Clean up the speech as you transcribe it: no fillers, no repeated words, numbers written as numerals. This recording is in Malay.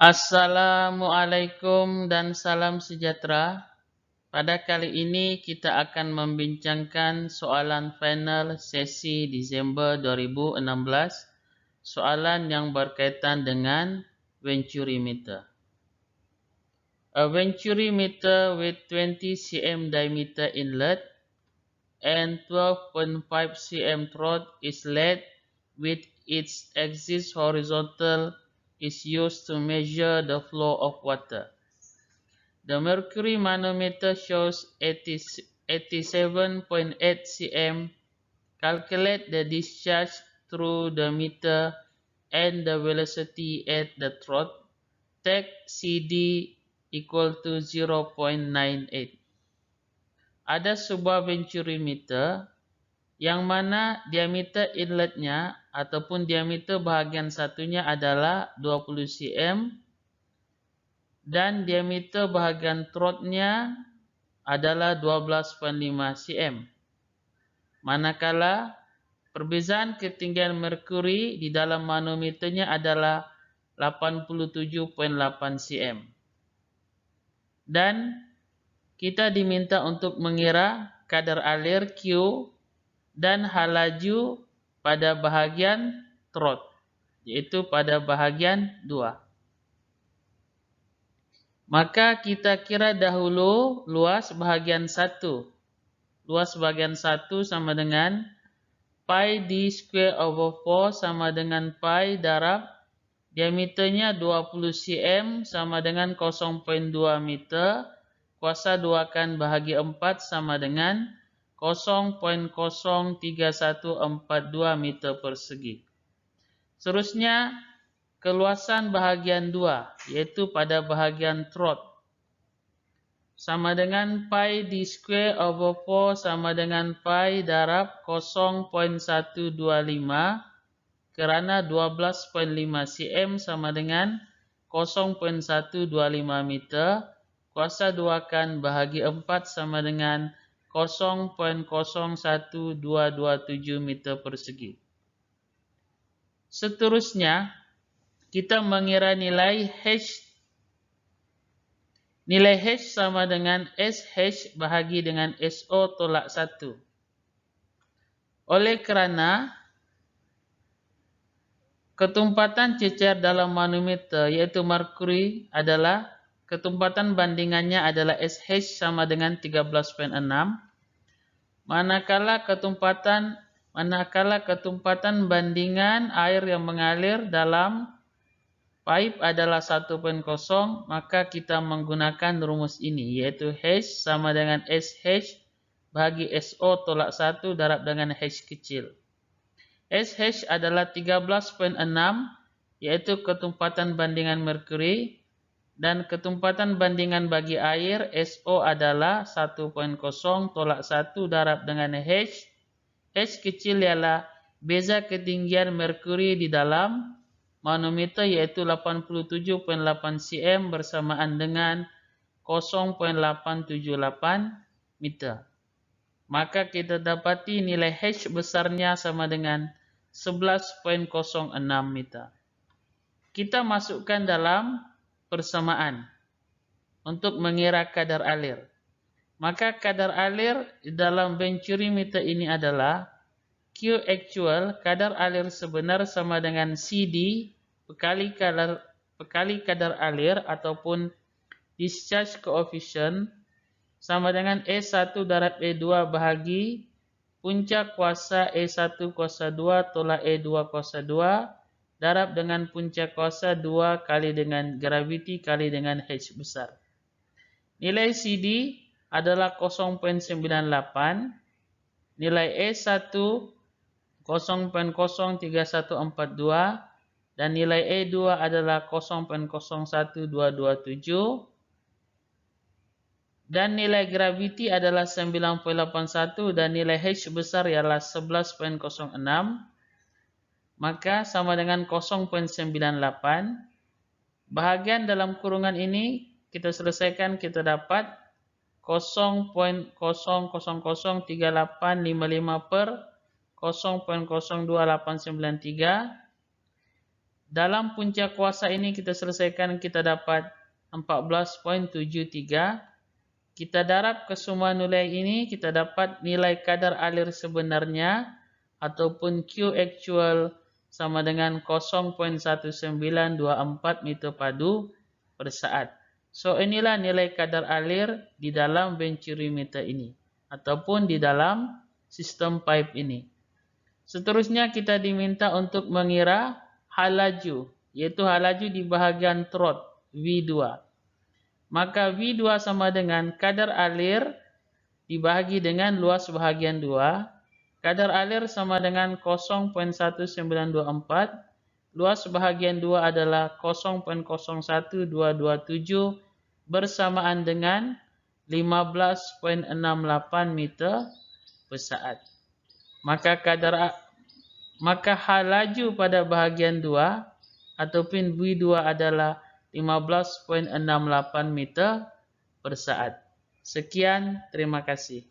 Assalamualaikum dan salam sejahtera. Pada kali ini kita akan membincangkan soalan final sesi Desember 2016, soalan yang berkaitan dengan venturimeter. A venturimeter with 20 cm diameter inlet and 12.5 cm throat is lead with its axis horizontal is used to measure the flow of water. The mercury manometer shows 87.8 cm. Calculate the discharge through the meter and the velocity at the throat. Take CD equal to 0.98. Ada sebuah venturimeter yang mana diameter inletnya ataupun diameter bahagian satunya adalah 20 cm dan diameter bahagian throatnya adalah 12.5 cm. Manakala perbezaan ketinggian merkuri di dalam manometernya adalah 87.8 cm. Dan kita diminta untuk mengira kadar alir Q dan halaju pada bahagian throat, yaitu pada bahagian 2. Maka kita kira dahulu luas bahagian 1. Luas bahagian 1 sama dengan pi d square over 4 sama dengan pi darab diameternya 20 cm sama dengan 0.2 meter kuasa 2 kan bahagi 4 sama dengan 0.03142 meter persegi. Seterusnya, keluasan bahagian 2, yaitu pada bahagian throat, sama dengan pi d square over 4 sama dengan pi darab 0.125 kerana 12.5 cm sama dengan 0.125 meter kuasa 2 kan bahagi 4 sama dengan 0.01227 meter persegi. Seterusnya, kita mengira nilai H. Nilai H sama dengan SH bahagi dengan SO tolak 1. Oleh kerana ketumpatan cecer dalam manometer iaitu merkuri adalah ketumpatan bandingannya adalah SH sama dengan 13.6. Manakala ketumpatan bandingan air yang mengalir dalam pipe adalah 1.0, maka kita menggunakan rumus ini, yaitu H sama dengan SH bahagi SO tolak 1 darab dengan H kecil. SH adalah 13.6, yaitu ketumpatan bandingan merkuri, dan ketumpatan bandingan bagi air SO adalah 1.0 tolak 1 darab dengan H. H kecil ialah beza ketinggian merkuri di dalam manometer yaitu 87.8 cm bersamaan dengan 0.878 meter. Maka kita dapati nilai H besarnya sama dengan 11.06 meter. Kita masukkan dalam persamaan untuk mengira kadar alir. Maka kadar alir dalam venturimeter ini adalah Q actual, kadar alir sebenar sama dengan CD bekali kadar alir ataupun discharge coefficient sama dengan E1 darab E2 bahagi puncak kuasa E1 kuasa 2 tolak E2 kuasa 2 darab dengan puncak kuasa 2 kali dengan graviti kali dengan H besar. Nilai CD adalah 0.98, nilai E1 0.03142 dan nilai E2 adalah 0.01227 dan nilai graviti adalah 9.81 dan nilai H besar ialah 11.06. Maka sama dengan 0.98. Bahagian dalam kurungan ini kita selesaikan, kita dapat 0.003855 per 0.02893 Dalam punca kuasa ini kita selesaikan, kita dapat 14.73. Kita darab ke semua nilai ini, kita dapat nilai kadar alir sebenarnya ataupun Q actual sama dengan 0.1924 meter padu per saat. So inilah nilai kadar alir di dalam benturimeter ini ataupun di dalam sistem pipe ini. Seterusnya kita diminta untuk mengira hal laju, yaitu hal laju di bahagian trot V2. Maka V2 sama dengan kadar alir dibagi dengan luas bahagian 2. Kadar alir sama dengan 0.1924. Luas bahagian 2 adalah 0.01227 bersamaan dengan 15.68 meter per saat. Maka hal laju pada bahagian 2 ataupun V2 adalah 15.68 meter per saat. Sekian, terima kasih.